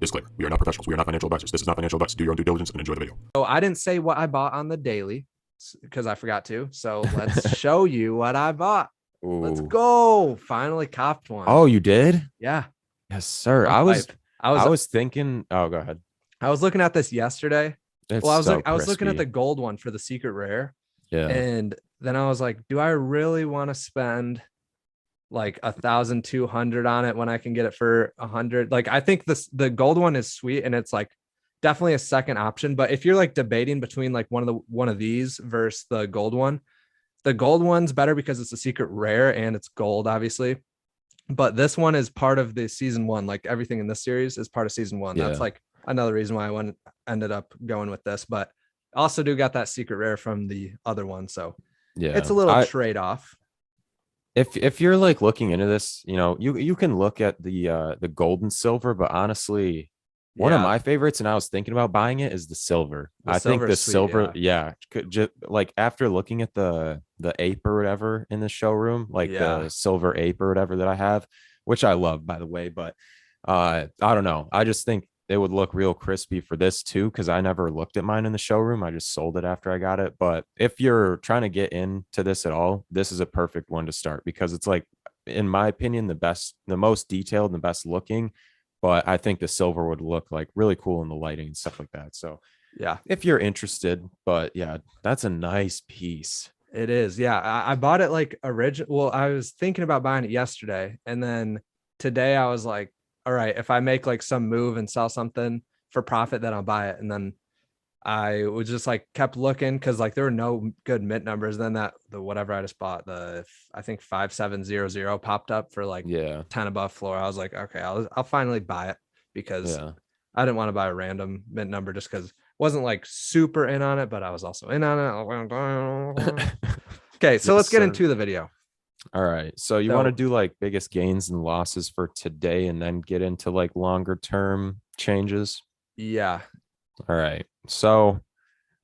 Disclaimer. We are not professionals. We are not financial advisors. This is not financial advice. Do your own due diligence and enjoy the video. So I didn't say what I bought on the daily because I forgot to. So let's show you what I bought. Ooh. Let's go. Finally copped one. Oh, you did? Yeah. Yes, sir. I was thinking. Oh, go ahead. I was looking at this yesterday. It's I was looking at crispy. the gold one for the secret rare. Yeah. And then I was like, do I really want to spend like 1,200 on it when I can get it for 100? Like, I think the gold one is sweet and it's like definitely a second option. But if you're like debating between like one of these versus the gold one's better because it's a secret rare and it's gold, obviously. But this one is part of the season one. Like everything in this series is part of season one. Yeah. That's like another reason why I ended up going with this. But also do got that secret rare from the other one. So Yeah, it's a little trade-off. If you're like looking into this, you can look at the gold and silver, but honestly, one of my favorites, and I was thinking about buying it, is the silver. I think the silver, just like after looking at the ape or whatever in the showroom, like the silver ape or whatever that I have, which I love, by the way, but I don't know. I just think it would look real crispy for this too, because I never looked at mine in the showroom. I just sold it after I got it. But if you're trying to get into this at all, this is a perfect one to start because it's like, in my opinion, the most detailed and the best looking. But I think the silver would look like really cool in the lighting and stuff like that. So yeah, if you're interested, but yeah, that's a nice piece. It is. Yeah. I bought it like original. Well, I was thinking about buying it yesterday. And then today I was like, all right, if I make like some move and sell something for profit, then I'll buy it. And then I was just like kept looking because like there were no good mint numbers. Then the whatever I just bought, I think 5700 popped up for like 10 above floor. I was like, okay, I'll finally buy it because I didn't want to buy a random mint number just because wasn't like super in on it, but I was also in on it. Okay, so let's get into the video. All right. So you want to do like biggest gains and losses for today and then get into like longer term changes? Yeah. All right. So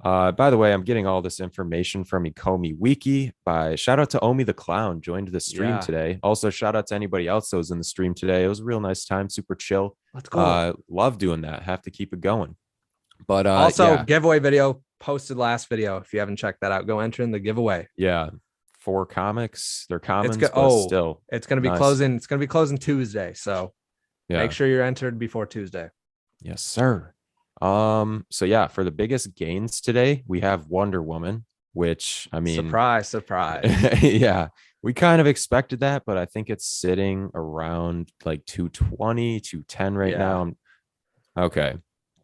by the way, I'm getting all this information from Ecomi Wiki. Shout out to Omi the Clown, joined the stream today. Also, shout out to anybody else that was in the stream today. It was a real nice time, super chill. Let's go. Love doing that. Have to keep it going. But also giveaway video posted last video. If you haven't checked that out, go enter in the giveaway. Yeah. 4 comics. They're commons, still. It's gonna be closing. It's gonna be closing Tuesday. So make sure you're entered before Tuesday. Yes, sir. So yeah, for the biggest gains today, we have Wonder Woman, which I mean, surprise. Yeah, we kind of expected that, but I think it's sitting around like 220, 210 right now. Okay.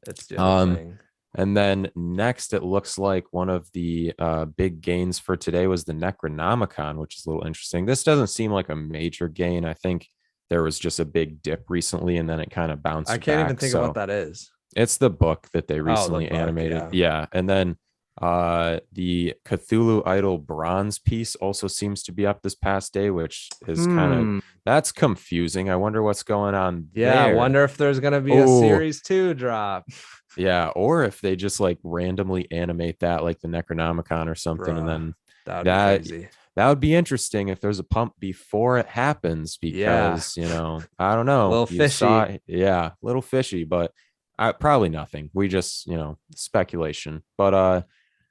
It's doing and then next, it looks like one of the big gains for today was the Necronomicon, which is a little interesting. This doesn't seem like a major gain. I think there was just a big dip recently, and then it kind of bounced back. I can't even think of what that is. It's the book that they recently animated. Yeah. And then the Cthulhu Idol bronze piece also seems to be up this past day, which is that's confusing. I wonder what's going on there. I wonder if there's going to be a series 2 drop. Yeah. Or if they just like randomly animate that like the Necronomicon or something. And then that would be interesting if there's a pump before it happens, because, I don't know. A little fishy. Little fishy, but probably nothing. We just, speculation. But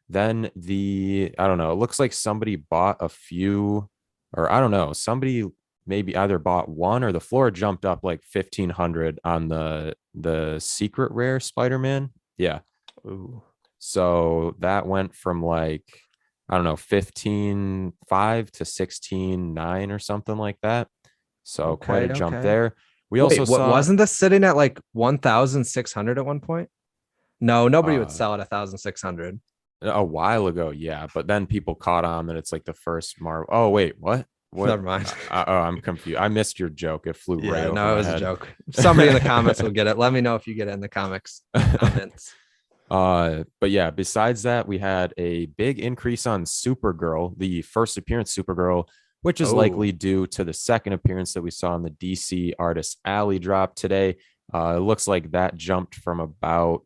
then I don't know, it looks like somebody bought a few, or I don't know, somebody maybe either bought one or the floor jumped up like 1,500 on the secret rare Spider-Man. Yeah. Ooh. So that went from like, I don't know, 15.5 to 16.9 or something like that. So quite a jump there. We also saw, wasn't this sitting at like 1,600 at one point? No, nobody would sell at 1,600 a while ago. Yeah, but then people caught on that it's like the first Marvel. Oh wait, what? Never mind. I'm confused. I missed your joke. It flew right over no, it was my a head. joke. Somebody in the comments will get it. Let me know if you get it in the comments. But yeah, besides that, we had a big increase on Supergirl, the first appearance Supergirl, which is likely due to the second appearance that we saw in the DC Artist Alley drop today. It looks like that jumped from about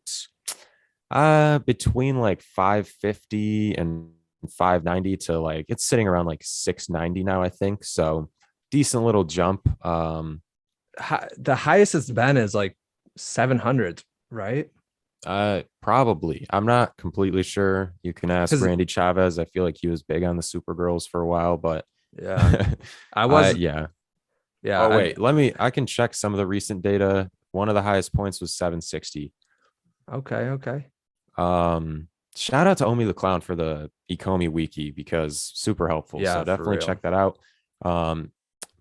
between like 550 and 590 to like it's sitting around like 690 now, I think. So decent little jump. The highest it's been is like 700, right? Probably. I'm not completely sure. You can ask Because Randy Chavez. I feel like he was big on the Supergirls for a while, but yeah, I was. yeah. Yeah, Oh wait, I can check some of the recent data. One of the highest points was 760. okay, okay. Shout out to Omi the Clown for the Ecomi wiki because super helpful. Yeah, So for definitely real. check that out. Um,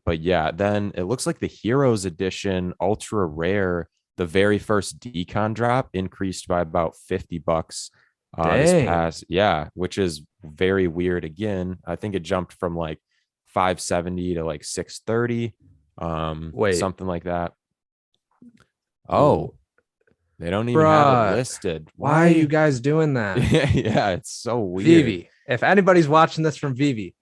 but yeah, then it looks like the Heroes Edition Ultra Rare, the very first decon drop increased by about $50 this Dang. past, yeah, which is very weird. Again, I think it jumped from like 570 to like 630, Wait, something like that. whoa, Oh, they don't even have it bruh. listed. Why are you Why? guys doing that? Yeah, it's so weird. Vivi, if anybody's watching this from Vivi,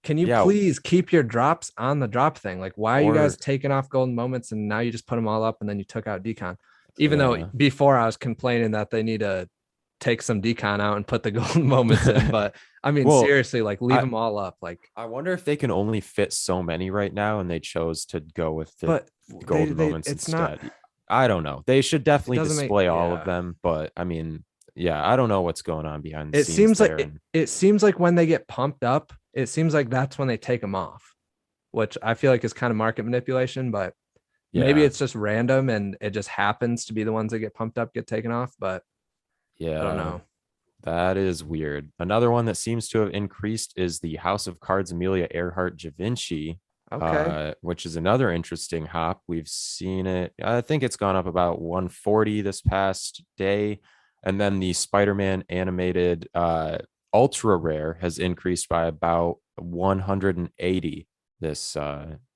can you Yeah, please keep your drops on the drop thing? Like, why are you guys or taking off golden moments and now you just put them all up and then you took out decon? Even though yeah. before I was complaining that they need to take some decon out and put the golden moments in, but I mean, Well, seriously, like leave I them all up. Like, I wonder if they can only fit so many right now, and they chose to go with the but golden moments it's not, instead. I don't know. They should it definitely doesn't make, display all of yeah. them, but I mean, yeah, I don't know what's going on behind the It scenes seems like there. And it seems like when they get pumped up, it seems like that's when they take them off, which I feel like is kind of market manipulation, but maybe yeah, it's just random and it just happens to be the ones that get pumped up get taken off, but I don't yeah, know. that is weird. Another one that seems to have increased is the House of Cards Amelia Earhart Da Vinci, Okay. which is another interesting hop. We've seen it. I think it's gone up about 140 this past day. And then the Spider-Man animated ultra rare has increased by about 180 this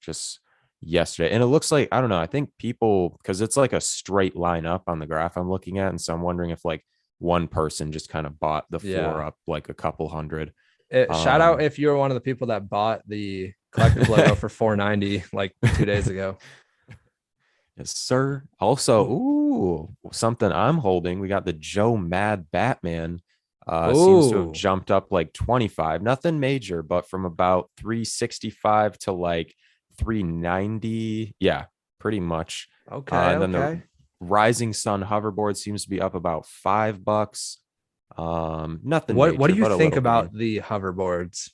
just yesterday. And it looks like, I don't know, I think people, because it's like a straight line up on the graph I'm looking at. And so I'm wondering if like one person just kind of bought the floor Yeah. up like a couple hundred. Shout out Um, if you're one of the people that bought the collective logo for 490 like 2 days ago. yes, sir. Also, ooh, something I'm holding. We got the Joe Mad Batman. Seems to have Oh, jumped up like 25. Nothing major, but from about 365 to like 390. Yeah, pretty much. okay, And then the okay. Rising Sun hoverboard seems to be up about $5. Nothing What do major, you but a think little gain. about the hoverboards?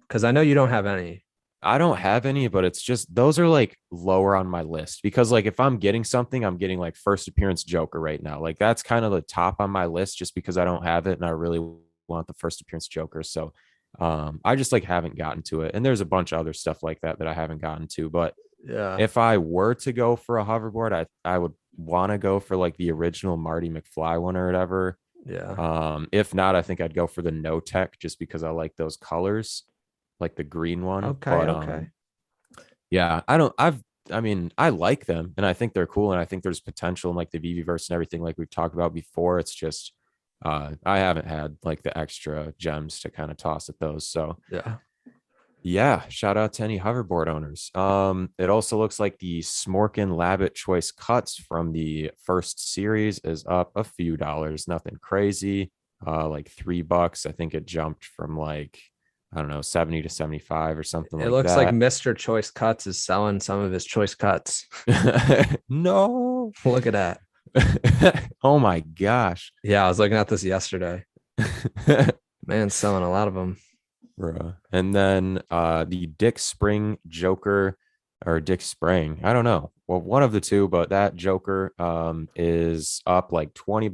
Because I know you don't have any. I don't have any, but it's just those are like lower on my list because like if I'm getting something, I'm getting like first appearance Joker right now. Like that's kind of the top on my list just because I don't have it and I really want the first appearance Joker. So I just like haven't gotten to it. And there's a bunch of other stuff like that that I haven't gotten to. But Yeah, if I were to go for a hoverboard, I would want to go for like the original Marty McFly one or whatever. yeah. If not, I think I'd go for the No Tech just because I like those colors, like the green one. Okay, But okay. yeah, I mean, I like them and I think they're cool and I think there's potential in like the VV-verse and everything like we've talked about before. It's just I haven't had like the extra gems to kind of toss at those. So Yeah. yeah, shout out to any hoverboard owners. It also looks like the Smorkin Labbit Choice Cuts from the first series is up a few dollars, nothing crazy. Like $3. I think it jumped from like, I don't know, 70 to 75 or something It like looks like that. Mr. Choice Cuts is selling some of his choice cuts. No. Look at that. Oh my gosh. Yeah, I was looking at this yesterday. Man, selling a lot of them. Bruh. And then the Dick Spring Joker or Dick Spring, I don't know. Well, one of the two, but that Joker is up like $20.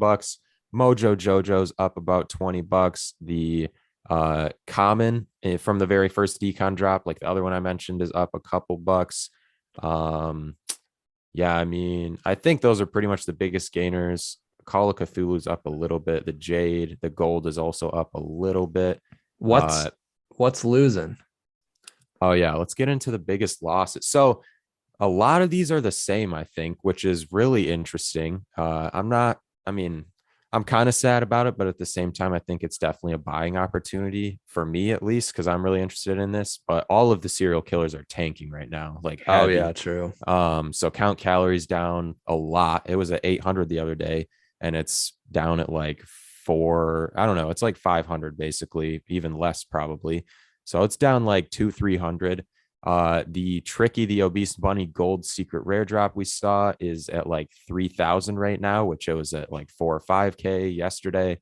Mojo Jojo's up about $20. The common from the very first decon drop, like the other one I mentioned, is up a couple bucks. Um, yeah, I mean, I think those are pretty much the biggest gainers. Call of Cthulhu's up a little bit. The Jade, the gold is also up a little bit. What's what's losing? Oh yeah, let's get into the biggest losses. So a lot of these are the same, I think, which is really interesting. I'm not, I mean, I'm kind of sad about it, but at the same time, I think it's definitely a buying opportunity for me at least, because I'm really interested in this. But all of the serial killers are tanking right now, like Oh yeah, heavy. true. So Count Calories down a lot. It was at 800 the other day, and it's down at like four. I don't know. It's like 500 basically, even less probably. So it's down like 300. The Tricky the Obese Bunny Gold Secret Rare Drop we saw is at like 3,000 right now, which it was at like 4 or 5K yesterday.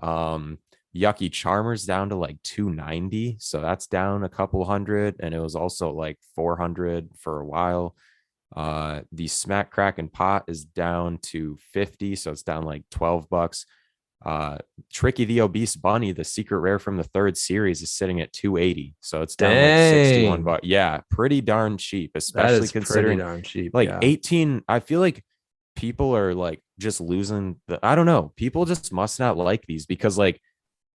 Yucky Charmer's down to like 290, so that's down a couple hundred, and it was also like 400 for a while. The Smack Crack and Pot is down to 50, so it's down like $12. Tricky the Obese Bunny, the secret rare from the third series, is sitting at 280, so it's down like $61. Yeah, pretty darn cheap, especially considering pretty darn cheap. Like 18. I feel like people are like just losing I don't know, people just must not like these because like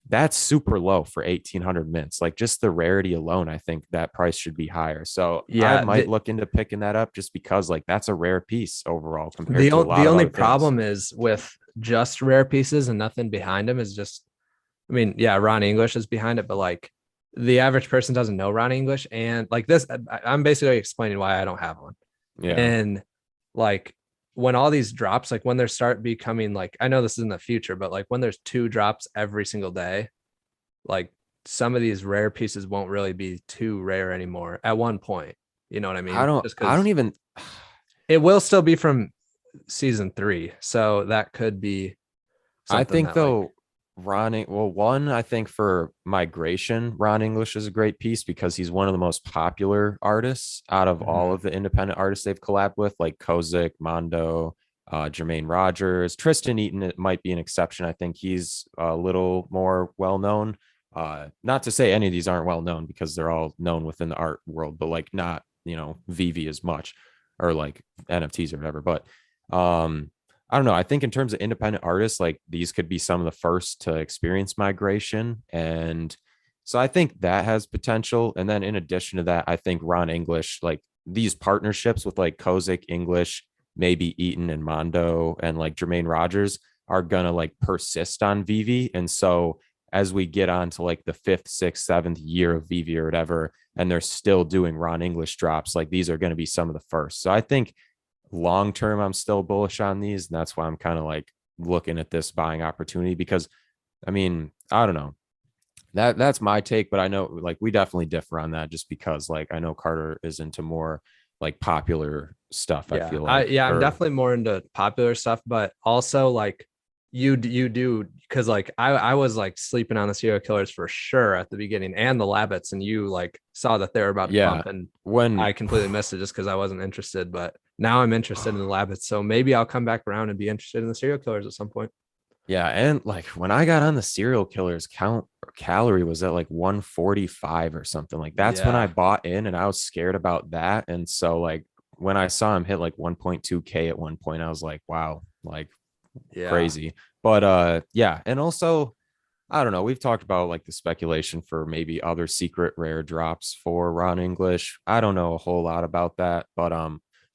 that's super low for 1,800 mints. Like just the rarity alone, I think that price should be higher. So yeah, I might look into picking that up just because like that's a rare piece overall compared to a lot the of only other problem things. is with just rare pieces and nothing behind them is just, I mean, yeah, Ron English is behind it, but like the average person doesn't know Ron English. And like this, I'm basically explaining why I don't have one. Yeah. And like when all these drops, like when they start becoming like, I know this is in the future, but like when there's 2 drops every single day, like some of these rare pieces won't really be too rare anymore at one point. You know what I mean? I don't even, it will still be from season 3. So that could be I something think that though, like, one, I think for migration, Ron English is a great piece because he's one of the most popular artists out of all of the independent artists they've collabed with, like Kozik, Mondo, Jermaine Rogers, Tristan Eaton. It might be an exception. I think he's a little more well known. Not to say any of these aren't well known because they're all known within the art world, but like not, Veve as much or like NFTs or whatever. But I don't know. I think in terms of independent artists, like these could be some of the first to experience migration. And so I think that has potential. And then in addition to that, I think Ron English, like these partnerships with like Kozik, English, maybe Eaton and Mondo and like Jermaine Rogers are gonna like persist on Veve. And so as we get on to like the 5th, 6th, 7th year of Veve or whatever, and they're still doing Ron English drops, like these are going to be some of the first. So I think long term, I'm still bullish on these. And that's why I'm kind of like looking at this buying opportunity because I mean, I don't know. That's my take, but I know like we definitely differ on that just because like I know Carter is into more like popular stuff. yeah, I feel like, I'm definitely more into popular stuff, but also like you do because like I was like sleeping on the serial killers for sure at the beginning and the Labbits, and you like saw that they were about to pump, and when I completely missed it just because I wasn't interested. But now I'm interested in the Labbits, so maybe I'll come back around and be interested in the serial killers at some point. Yeah, and like when I got on the serial killers, count calorie was at like 145 or something. Like that's when I Yeah, bought in and I was scared about that. And so like when I saw him hit like 1.2K at one point, I was like, wow, like yeah, crazy. But yeah, and also I don't know, we've talked about like the speculation for maybe other secret rare drops for Ron English. I don't know a whole lot about that, but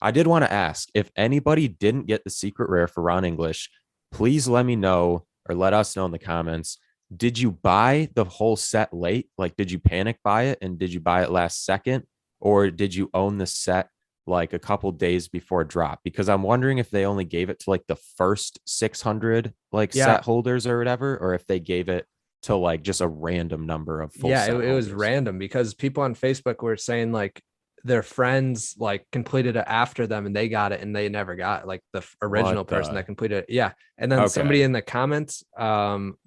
I did want to ask if anybody didn't get the secret rare for Ron English, please let me know or let us know in the comments. Did you buy the whole set late? Like, did you panic buy it and did you buy it last second? Or did you own the set like a couple days before drop? Because I'm wondering if they only gave it to like the first 600 like yeah, set holders or whatever, or if they gave it to like just a random number of full yeah. set It was holders. random because people on Facebook were saying like their friends like completed it after them and they got it and they never got like the original What person that the? completed it. Yeah. And then somebody Okay. in the comments,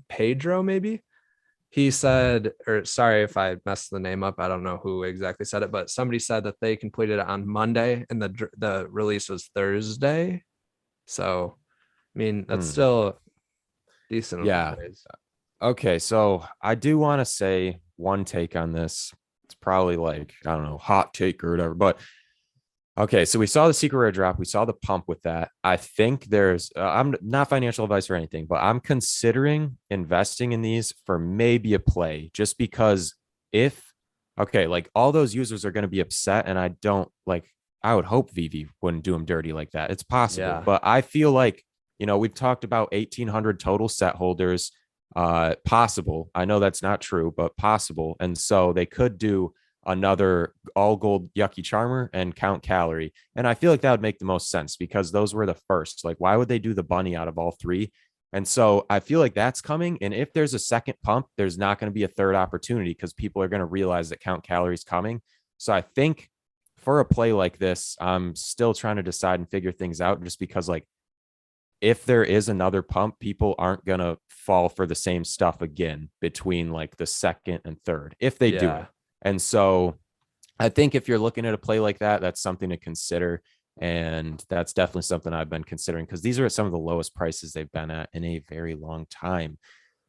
Pedro, maybe he said, or sorry if I messed the name up. I don't know who exactly said it, but somebody said that they completed it on Monday and the release was Thursday. So, I mean, that's Hmm. still decent of Yeah. a ways. Okay. So I do want to say one take on this. It's probably like, I don't know, hot take or whatever, but okay, so we saw the secret rare drop. We saw the pump with that. I think there's, I'm not financial advice or anything, but I'm considering investing in these for maybe a play just because if, okay, like all those users are going to be upset. And I don't like, I would hope Vivi wouldn't do them dirty like that. It's possible, Yeah. but I feel like, we've talked about 1,800 total set holders, possible. I know that's not true, but possible. And so they could do another all gold Yucky Charmer and Count Calorie. And I feel like that would make the most sense because those were the first. Like, why would they do the bunny out of all three? And so I feel like that's coming. And if there's a second pump, there's not going to be a third opportunity because people are going to realize that Count Calorie is coming. So I think for a play like this, I'm still trying to decide and figure things out, just because like if there is another pump, people aren't going to fall for the same stuff again between like the second and third if they do it. And so I think if you're looking at a play like that, that's something to consider. And that's definitely something I've been considering, because these are at some of the lowest prices they've been at in a very long time.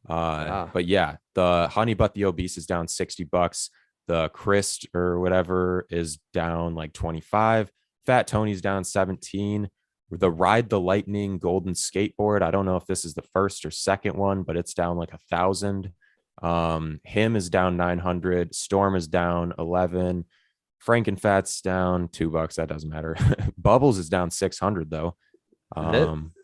But yeah, the Honey Butt the Obese is down $60. The Christ or whatever is down like 25. Fat Tony's down 17. The Ride the Lightning Golden Skateboard, I don't know if this is the first or second one, but it's down like 1,000. Him is down 900. Storm is down 11. Frankenfat's down $2. That doesn't matter. Bubbles is down 600 though.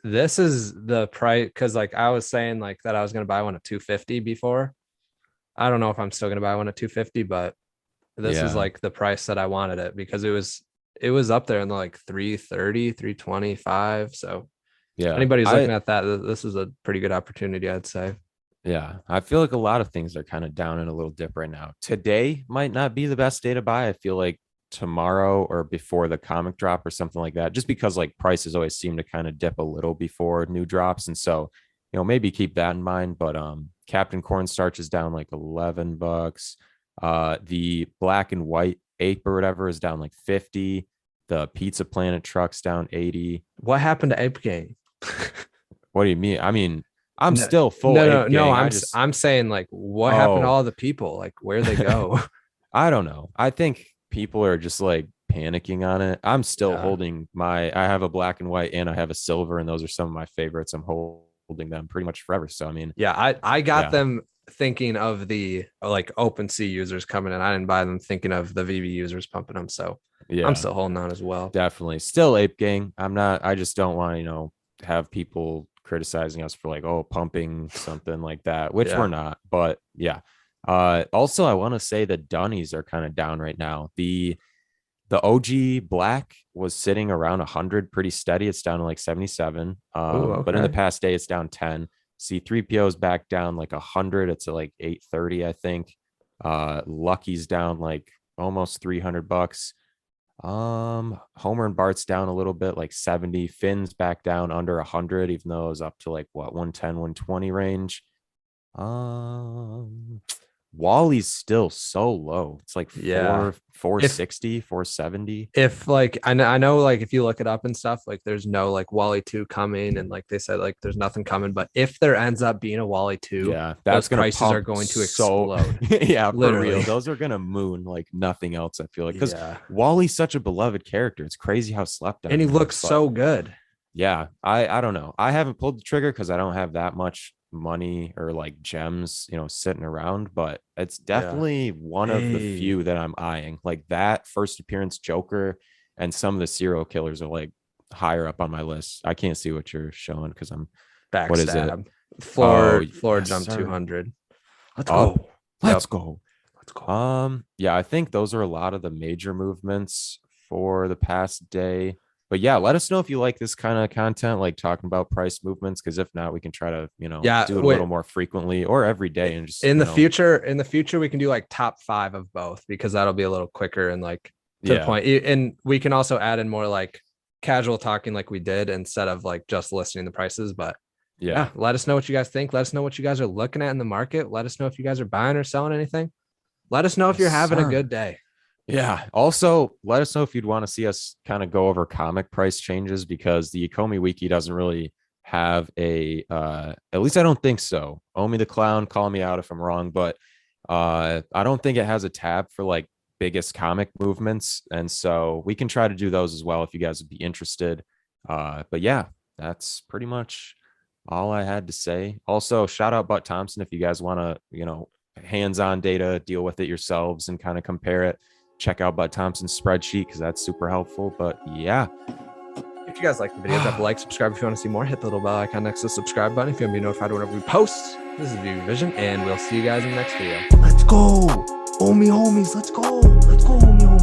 This is the price, because like I was saying like that I was going to buy one at 250 before. I don't know if I'm still going to buy one at 250, but this is like the price that I wanted it, because it was up there in the like 330, 325. So yeah, anybody's looking at that, this is a pretty good opportunity, I'd say. Yeah, I feel like a lot of things are kind of down in a little dip right now. Today might not be the best day to buy. I feel like tomorrow or before the comic drop or something like that, just because like prices always seem to kind of dip a little before new drops. And so, you know, maybe keep that in mind. But Captain Cornstarch is down like $11. The Black and White Ape or whatever is down like 50. The Pizza Planet truck's down 80. What happened to Ape Gang? What do you mean? I mean, I'm still full. No. I'm saying like, what happened to all the people? Like, where'd they go? I don't know. I think people are just like panicking on it. I'm still holding I have a Black and White and I have a silver, and those are some of my favorites. I'm holding them pretty much forever. So I mean, I got them thinking of the like OpenSea users coming in. I didn't buy them thinking of the VV users pumping them. So yeah, I'm still holding on as well. Definitely still Ape Gang. I just don't want to, have people criticizing us for like, pumping something like that, which we're not. But yeah. Also, I want to say the Dunnies are kind of down right now. The OG Black was sitting around 100 pretty steady. It's down to like 77. But in the past day, it's down 10. C3PO is back down like 100. It's at like 830, I think. Lucky's down like almost $300. Homer and Bart's down a little bit, like 70. Finn's back down under 100, even though it was up to like 110, 120 range. Wally's still so low. It's like 460, 470. If like I know like if you look it up and stuff, like there's no like Wally 2 coming, and like they said like there's nothing coming, but if there ends up being a Wally 2, that's gonna prices are going to explode. Yeah, literally. For real. Those are gonna moon like nothing else, I feel like, because Wally's such a beloved character. It's crazy how slept on, and he looks so good. Yeah, I don't know. I haven't pulled the trigger because I don't have that much money or like gems sitting around, but it's definitely one of the few that I'm eyeing. Like that first appearance Joker and some of the serial killers are like higher up on my list. I can't see what you're showing because I'm backstab. What is it? Floor jump 200. Let's go. Let's go. Yeah, I think those are a lot of the major movements for the past day. But yeah, let us know if you like this kind of content, like talking about price movements, because if not, we can try to, do it a little more frequently or every day. And just in the future, we can do like top 5 of both, because that'll be a little quicker and like to the point. And we can also add in more like casual talking like we did, instead of like just listing the prices. But yeah, let us know what you guys think. Let us know what you guys are looking at in the market. Let us know if you guys are buying or selling anything. Let us know if you're having a good day. Yeah. Also, let us know if you'd want to see us kind of go over comic price changes, because the Yakomi Wiki doesn't really have a, at least I don't think so. Omi the Clown, call me out if I'm wrong, but I don't think it has a tab for like biggest comic movements. And so we can try to do those as well if you guys would be interested. But yeah, that's pretty much all I had to say. Also, shout out Butt Thompson if you guys want to, hands-on data, deal with it yourselves and kind of compare it. Check out Butt Thompson's spreadsheet, because that's super helpful. But yeah, if you guys like the video, drop a like, subscribe if you want to see more. Hit the little bell icon next to the subscribe button if you want to be notified whenever we post. This is Veve Vision, and we'll see you guys in the next video. Let's go, homie homies. Let's go, homie homies.